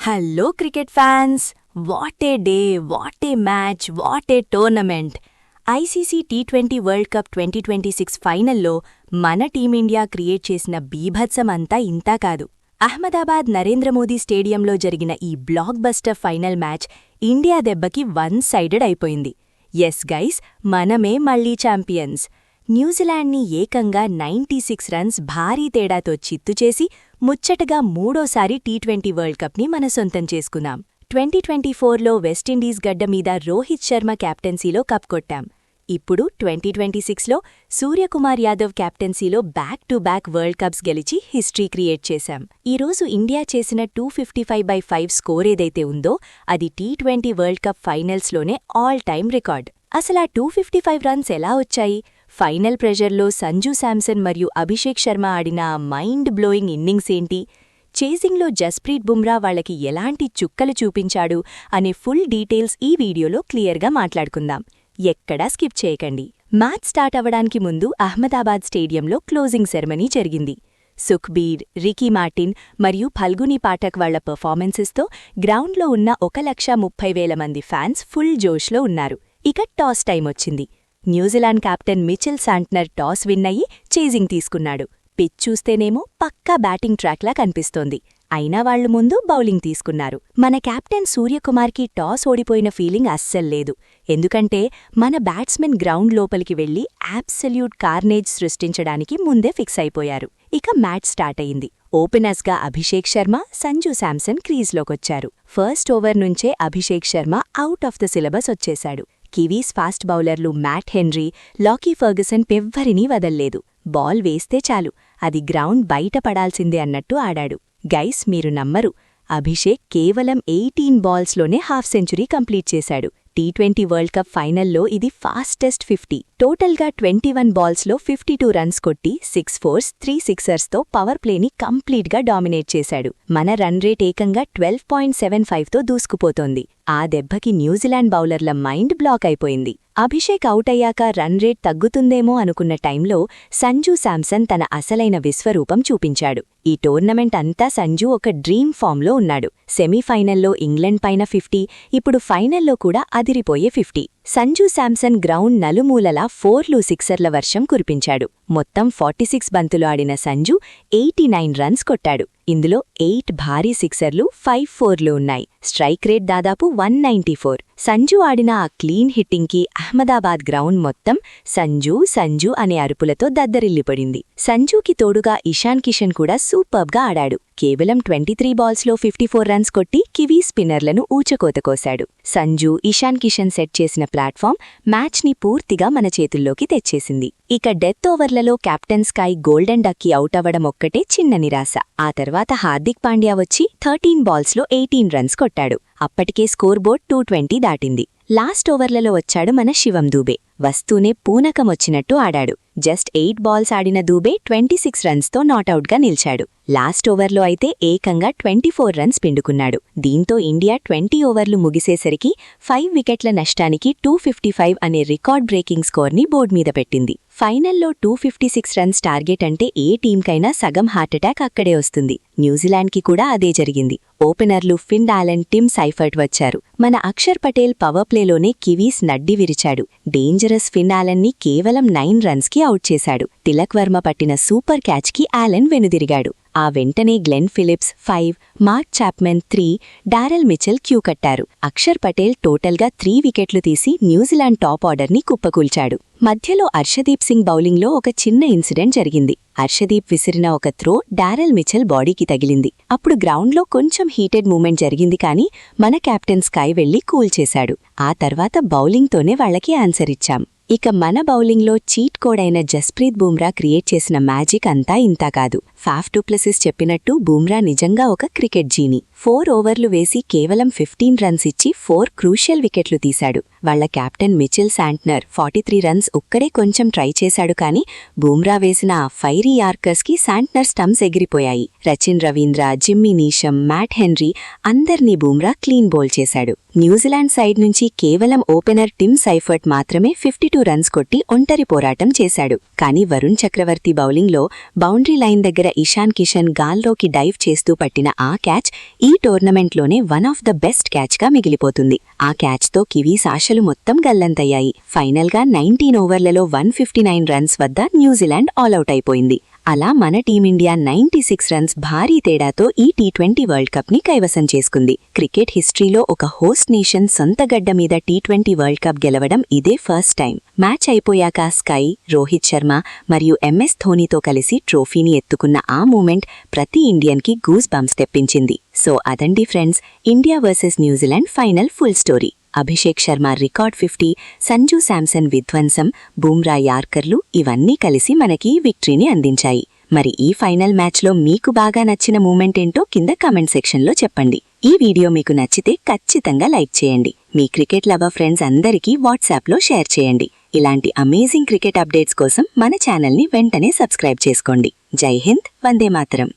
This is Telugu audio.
Hello cricket fans, what a day, what a match, what a tournament. ICC T20 world cup 2026 ఫైనల్లో మన టీమిండియా క్రియేట్ చేసిన బీభత్సం అంతా ఇంతా కాదు. అహ్మదాబాద్ నరేంద్ర మోదీ స్టేడియంలో జరిగిన ఈ block buster final match India దెబ్బకి వన్ సైడెడ్ అయిపోయింది. ఎస్ గైస్, మనమే మళ్లీ ఛాంపియన్స్. న్యూజిలాండ్ని ఏకంగా 96 రన్స్ భారీ తేడాతో చిత్తుచేసి ముచ్చటగా మూడోసారి టీ20 వరల్డ్ కప్ని మన సొంతం చేసుకున్నాం. 2024లో వెస్టిండీస్ గడ్డమీద రోహిత్ శర్మ క్యాప్టెన్సీలో కప్ కొట్టాం. ఇప్పుడు 2026లో సూర్యకుమార్ యాదవ్ క్యాప్టెన్సీలో back to back world cups గెలిచి హిస్టరీ క్రియేట్ చేశాం. ఈరోజు ఇండియా చేసిన 255/5 స్కోర్ ఏదైతే ఉందో అది టీ20 వరల్డ్ కప్ ఫైనల్స్లోనే ఆల్ టైమ్ రికార్డ్. అసలా 255 రన్స్ ఎలా వచ్చాయి? ఫైనల్ ప్రెషర్లో సంజూ శాంసన్ మరియు అభిషేక్ శర్మ ఆడిన మైండ్ బ్లోయింగ్ ఇన్నింగ్స్ ఏంటి? చేసింగ్లో జస్ప్రీత్ బుమ్రా వాళ్లకి ఎలాంటి చుక్కలు చూపించాడు అనే ఫుల్ డీటెయిల్స్ ఈ వీడియోలో క్లియర్గా మాట్లాడుకుందాం. ఎక్కడా స్కిప్ చేయకండి. మ్యాచ్ స్టార్ట్ అవ్వడానికి ముందు అహ్మదాబాద్ స్టేడియంలో క్లోజింగ్ సెరమనీ జరిగింది. సుఖ్బీర్, రికీ మార్టిన్ మరియు ఫల్గుని పాఠక్ వాళ్ల పర్ఫార్మెన్సెస్తో గ్రౌండ్లో ఉన్న 1,30,000 మంది ఫ్యాన్స్ ఫుల్ జోష్లో ఉన్నారు. ఇక టాస్ టైం వచ్చింది. New Zealand captain Mitchell Santner toss win అయ్యి చేజింగ్ తీసుకున్నాడు. పిచ్ చూస్తేనేమో పక్కా బ్యాటింగ్ ట్రాక్లా కనిపిస్తోంది. అయినా వాళ్లు ముందు బౌలింగ్ తీసుకున్నారు. మన కెప్టెన్ సూర్యకుమార్కి టాస్ ఓడిపోయిన ఫీలింగ్ అస్సల్లేదు. ఎందుకంటే మన బ్యాట్స్మెన్ గ్రౌండ్ లోపలికి వెళ్లి అబ్సల్యూట్ కార్నేజ్ సృష్టించడానికి ముందే ఫిక్స్ అయిపోయారు. ఇక మ్యాచ్ స్టార్ట్ అయింది. ఓపెనర్స్గా అభిషేక్ శర్మ, సంజూ శాంసన్ క్రీజ్లోకొచ్చారు. ఫస్ట్ ఓవర్ నుంచే Abhishek Sharma out of the syllabus వచ్చేశాడు. కివీస్ ఫాస్ట్ బౌలర్లు మ్యాట్ హెన్రీ, లాకీ ఫర్గసన్ పెవ్వరినీ వదల్లేదు. బాల్ వేస్తే చాలు, అది గ్రౌండ్ బయట పడాల్సిందే అన్నట్టు ఆడాడు. గైస్, మీరు నమ్మరు, అభిషేక్ కేవలం 18 బాల్స్లోనే హాఫ్ సెంచురీ కంప్లీట్ చేశాడు. టీ20 వరల్డ్ కప్ ఫైనల్లో ఇది ఫాస్టెస్ట్ 50. టోటల్గా 21 బాల్స్లో 52 రన్స్ కొట్టి 6 4s 3 6తో పవర్ ప్లేని కంప్లీట్గా డామినేట్ చేశాడు. మన రన్ రేట్ ఏకంగా 12.75తో దూసుకుపోతోంది. ఆ దెబ్బకి న్యూజిలాండ్ బౌలర్ల మైండ్ బ్లాక్ అయిపోయింది. అభిషేక్ అవుట్ అయ్యాక రన్ రేట్ తగ్గుతుందేమో అనుకున్న టైంలో సంజూ శాంసన్ తన అసలైన విశ్వరూపం చూపించాడు. ఈ టోర్నమెంట్ అంతా సంజూ ఒక డ్రీమ్ ఫామ్లో ఉన్నాడు. సెమీఫైనల్లో ఇంగ్లండ్ పైన 50, ఇప్పుడు ఫైనల్లో కూడా అదిరిపోయే 50. సంజూ శాంసన్ గ్రౌండ్ నలుమూలలా 4లు 6ల వర్షం కురిపించాడు. మొత్తం 46 బంతులు ఆడిన సంజూ 89 రన్స్ కొట్టాడు. ఇందులో 8 భారీ 6లు, 5 4లు ఉన్నాయి. స్ట్రైక్ రేట్ దాదాపు 194. సంజూ ఆడిన ఆ క్లీన్ హిట్టింగ్కి అహ్మదాబాద్ గ్రౌండ్ మొత్తం సంజూ సంజూ అనే అరుపులతో దద్దరిల్లిపడింది. సంజూకి తోడుగా ఇషాన్ కిషన్ కూడా సూపర్బ్గా ఆడాడు. కేవలం 23 బాల్స్లో 54 రన్స్ కొట్టి కివీ స్పిన్నర్లను ఊచకోతకోశాడు. సంజూ, ఇషాన్ కిషన్ సెట్ చేసిన ప్లాట్ఫామ్ మ్యాచ్ని పూర్తిగా మన చేతుల్లోకి తెచ్చేసింది. ఇక డెత్ ఓవర్లలో కెప్టెన్ స్కై గోల్డెన్ డక్కి అవుట్ అవ్వడం ఒక్కటే చిన్న నిరాశ. ఆ తర్వాత హార్దిక్ పాండ్యా వచ్చి 13 బాల్స్లో 18 రన్స్ కొట్టాడు. అప్పటికే స్కోర్ బోర్డ్ 220 దాటింది. లాస్ట్ ఓవర్లలో వచ్చాడు మన శివం దూబే. వస్తూనే పూనకమొచ్చినట్టు ఆడాడు. జస్ట్ 8 బాల్స్ ఆడిన దూబే 26 రన్స్తో నాటౌట్గా నిలిచాడు. లాస్ట్ ఓవర్లో అయితే ఏకంగా 24 రన్స్ పిండుకున్నాడు. దీంతో ఇండియా 20 ఓవర్లు ముగిసేసరికి 5 వికెట్ల నష్టానికి 255 అనే రికార్డ్ బ్రేకింగ్ స్కోర్ని బోర్డ్ మీద పెట్టింది. ఫైనల్లో 256 రన్స్ టార్గెట్ అంటే ఏ టీంకైనా సగం హార్ట్అటాక్ అక్కడే వస్తుంది. న్యూజిలాండ్కి కూడా అదే జరిగింది. ఓపెనర్లు ఫిన్ ఆలన్, టిమ్ సైఫర్ట్ వచ్చారు. మన అక్షర్ పటేల్ పవర్ ప్లేలోనే కివీస్ నడ్డి విరిచాడు. డేంజరస్ ఫిన్ ఆలన్ని కేవలం 9 రన్స్కి అవుట్ చేశాడు. తిలక్ వర్మ పట్టిన సూపర్ క్యాచ్కి ఆలన్ వెనుదిరిగాడు. ఆ వెంటనే Glenn Phillips 5, Mark Chapman 3, Daryl Mitchell queue కట్టారు. అక్షర్ పటేల్ టోటల్గా 3 వికెట్లు తీసి న్యూజిలాండ్ టాప్ ఆర్డర్ని కుప్పకూల్చాడు. మధ్యలో అర్షదీప్ సింగ్ బౌలింగ్లో ఒక చిన్న ఇన్సిడెంట్ జరిగింది. అర్షదీప్ విసిరిన ఒక త్రో డారెల్ మిచెల్ బాడీకి తగిలింది. అప్పుడు గ్రౌండ్లో కొంచెం హీటెడ్ మూమెంట్ జరిగింది, కానీ మన కెప్టెన్ స్కై వెళ్లి కూల్ చేశాడు. ఆ తర్వాత బౌలింగ్తోనే వాళ్లకి ఆన్సర్ ఇచ్చాం. ఇక మన బౌలింగ్లో చీట్ కోడ్ అయిన జస్ప్రీత్ బుమ్రా క్రియేట్ చేసిన మ్యాజిక్ అంతా ఇంతా కాదు. ఫాఫ్ డు ప్లెసిస్ చెప్పినట్టు బుమ్రా నిజంగా ఒక క్రికెట్ జీని. 4 ఓవర్లు వేసి కేవలం 15 రన్స్ ఇచ్చి 4 క్రూషియల్ వికెట్లు తీశాడు. వాళ్ల కెప్టెన్ మిచెల్ శాంట్నర్ 43 రన్స్ ఒక్కడే కొంచెం ట్రై చేశాడు, కానీ బుమ్రా వేసిన ఆ ఫైరీ యార్కర్స్కి శాంట్నర్ స్టంప్స్ ఎగిరిపోయాయి. Rachin Ravindra, Jimmy Neesham, Matt Henry అందర్నీ బుమ్రా క్లీన్ బౌల్ చేశాడు. న్యూజిలాండ్ సైడ్ నుంచి కేవలం ఓపెనర్ టిమ్ సైఫర్ట్ మాత్రమే 52 రన్స్ కొట్టి ఒంటరి పోరాటం చేశాడు. కానీ వరుణ్ చక్రవర్తి బౌలింగ్లో బౌండరీ లైన్ దగ్గర ఇషాన్ కిషన్ గాల్లోకి డైవ్ చేస్తూ పట్టిన ఆ క్యాచ్ ఈ టోర్నమెంట్లోనే వన్ ఆఫ్ ద బెస్ట్ క్యాచ్గా మిగిలిపోతుంది. ఆ క్యాచ్తో కివీస్ ఆశలు మొత్తం గల్లంతయ్యాయి. ఫైనల్గా 19 ఓవర్లలో 159 రన్స్ వద్ద న్యూజిలాండ్ ఆలౌట్ అయిపోయింది. అలా మన టీమిండియా 96 రన్స్ భారీ తేడాతో ఈ టీ20 వరల్డ్ కప్ని కైవసం చేసుకుంది. క్రికెట్ హిస్టరీలో ఒక హోస్ట్ నేషన్ సొంత గడ్డ మీద టీ20 వరల్డ్ కప్ గెలవడం ఇదే ఫస్ట్ టైం. మ్యాచ్ అయిపోయాక స్కై, రోహిత్ శర్మ మరియు MS ధోనీతో కలిసి ట్రోఫీని ఎత్తుకున్న ఆ మూమెంట్ ప్రతి ఇండియన్కి గూస్ బంప్స్ తెప్పించింది. సో అదండి friends, India versus New Zealand final full story. Abhishek Sharma record 50, Sanju Samson విధ్వంసం, బూమ్రా యార్కర్లు ఇవన్నీ కలిసి మనకి విక్టరీని అందించాయి. మరి ఈ ఫైనల్ మ్యాచ్లో మీకు బాగా నచ్చిన మూమెంట్ ఏంటో కింద కామెంట్ సెక్షన్లో చెప్పండి. ఈ వీడియో మీకు నచ్చితే ఖచ్చితంగా లైక్ చేయండి. మీ క్రికెట్ లవర్ ఫ్రెండ్స్ అందరికీ వాట్సాప్లో షేర్ చేయండి. ఇలాంటి అమేజింగ్ క్రికెట్ అప్డేట్స్ కోసం మన ఛానల్ని వెంటనే సబ్స్క్రైబ్ చేసుకోండి. జై హింద్, వందే మాతరం.